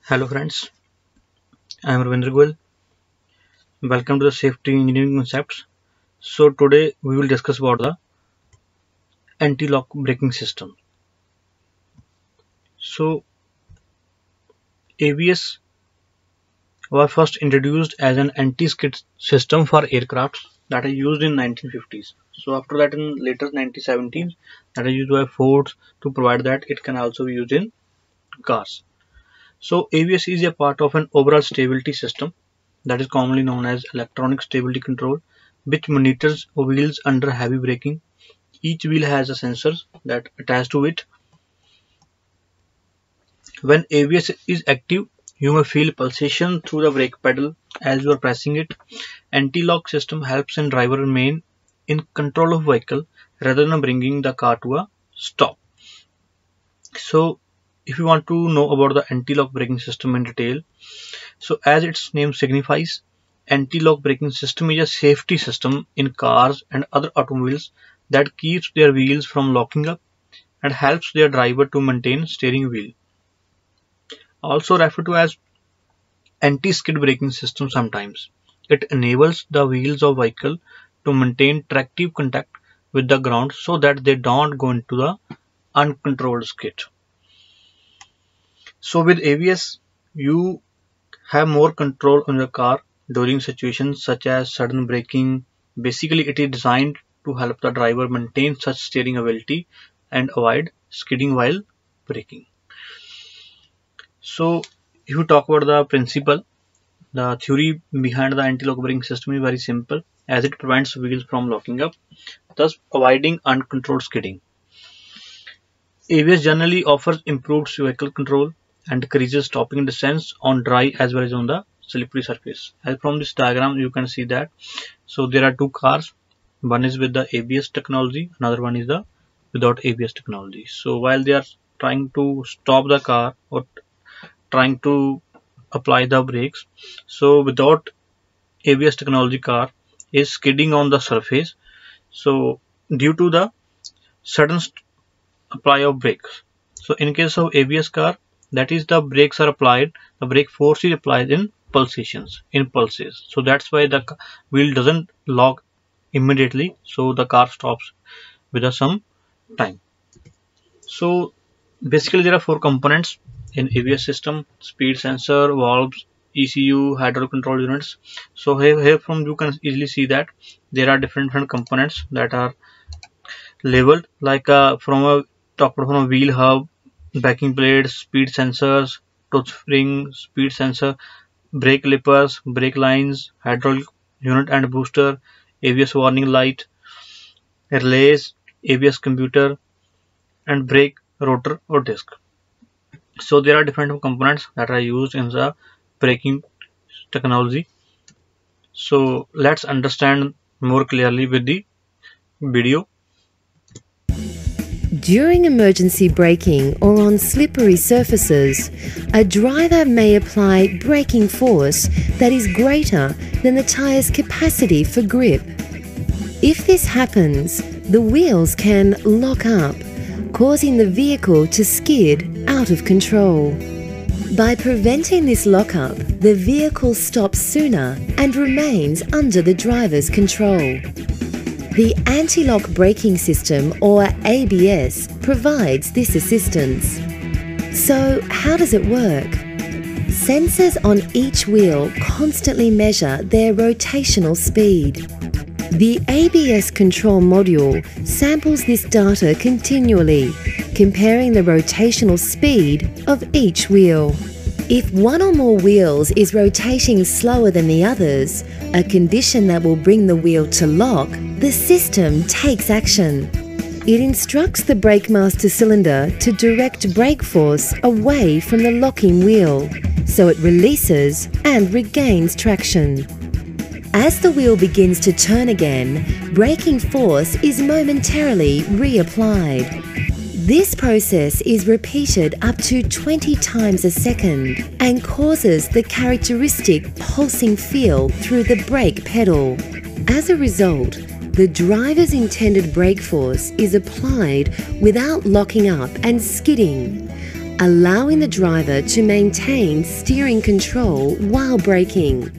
Hello friends, I am Ravindra Goel. Welcome to the Safety Engineering Concepts. So today we will discuss about the anti-lock braking system. So ABS was first introduced as an anti-skid system for aircrafts that are used in 1950s. So after that in later 1970s that is used by Fords to provide that it can also be used in cars. So ABS is a part of an overall stability system that is commonly known as electronic stability control, which monitors wheels under heavy braking. Each wheel has a sensor that attached to it. When ABS is active, you may feel pulsation through the brake pedal as you are pressing it. Anti-lock system helps a driver remain in control of vehicle rather than bringing the car to a stop. So if you want to know about the anti-lock braking system in detail, so as its name signifies, anti-lock braking system is a safety system in cars and other automobiles that keeps their wheels from locking up and helps their driver to maintain steering wheel. Also referred to as anti-skid braking system sometimes. It enables the wheels of vehicle to maintain tractive contact with the ground so that they don't go into the uncontrolled skid. So with ABS, you have more control on your car during situations such as sudden braking. Basically, it is designed to help the driver maintain such steering ability and avoid skidding while braking. So if you talk about the principle, the theory behind the anti-lock braking system is very simple as it prevents wheels from locking up, thus avoiding uncontrolled skidding. ABS generally offers improved vehicle control and decreases stopping distance on dry as well as on the slippery surface. As from this diagram you can see that. So there are two cars, one is with the ABS technology, another one is the without ABS technology. So while they are trying to stop the car or trying to apply the brakes, so without ABS technology car is skidding on the surface, so due to the sudden apply of brakes. So in case of ABS car, that is the brakes are applied, the brake force is applied in pulsations, in pulses. So that's why the wheel doesn't lock immediately, so the car stops with some time. So basically there are four components in ABS system: speed sensor, valves, ECU, hydraulic control units. So here from you can easily see that there are different components that are labeled, like from a wheel hub, backing plates, speed sensors, tooth spring, speed sensor, brake calipers, brake lines, hydraulic unit and booster, ABS warning light, relays, ABS computer, and brake rotor or disc. So there are different components that are used in the braking technology. So let's understand more clearly with the video. During emergency braking or on slippery surfaces, a driver may apply braking force that is greater than the tyre's capacity for grip. If this happens, the wheels can lock up, causing the vehicle to skid out of control. By preventing this lockup, the vehicle stops sooner and remains under the driver's control. The anti-lock braking system, or ABS, provides this assistance. So how does it work? Sensors on each wheel constantly measure their rotational speed. The ABS control module samples this data continually, comparing the rotational speed of each wheel. If one or more wheels is rotating slower than the others, a condition that will bring the wheel to lock, the system takes action. It instructs the brake master cylinder to direct brake force away from the locking wheel, so it releases and regains traction. As the wheel begins to turn again, braking force is momentarily reapplied. This process is repeated up to 20 times a second and causes the characteristic pulsing feel through the brake pedal. As a result, the driver's intended brake force is applied without locking up and skidding. allowing the driver to maintain steering control while braking,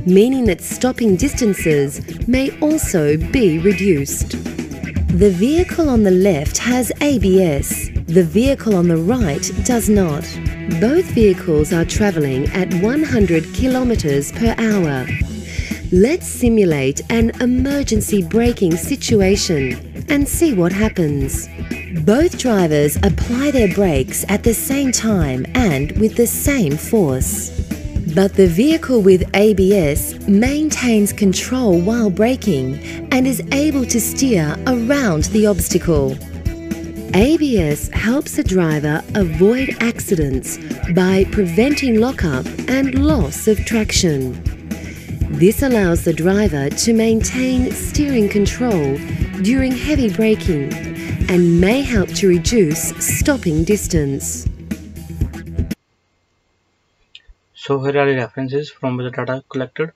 meaning that stopping distances may also be reduced. The vehicle on the left has ABS. The vehicle on the right does not. Both vehicles are traveling at 100 kilometers per hour. Let's simulate an emergency braking situation and see what happens. Both drivers apply their brakes at the same time and with the same force. But the vehicle with ABS maintains control while braking and is able to steer around the obstacle. ABS helps the driver avoid accidents by preventing lockup and loss of traction. This allows the driver to maintain steering control during heavy braking and may help to reduce stopping distance. So here are the references from the data collected.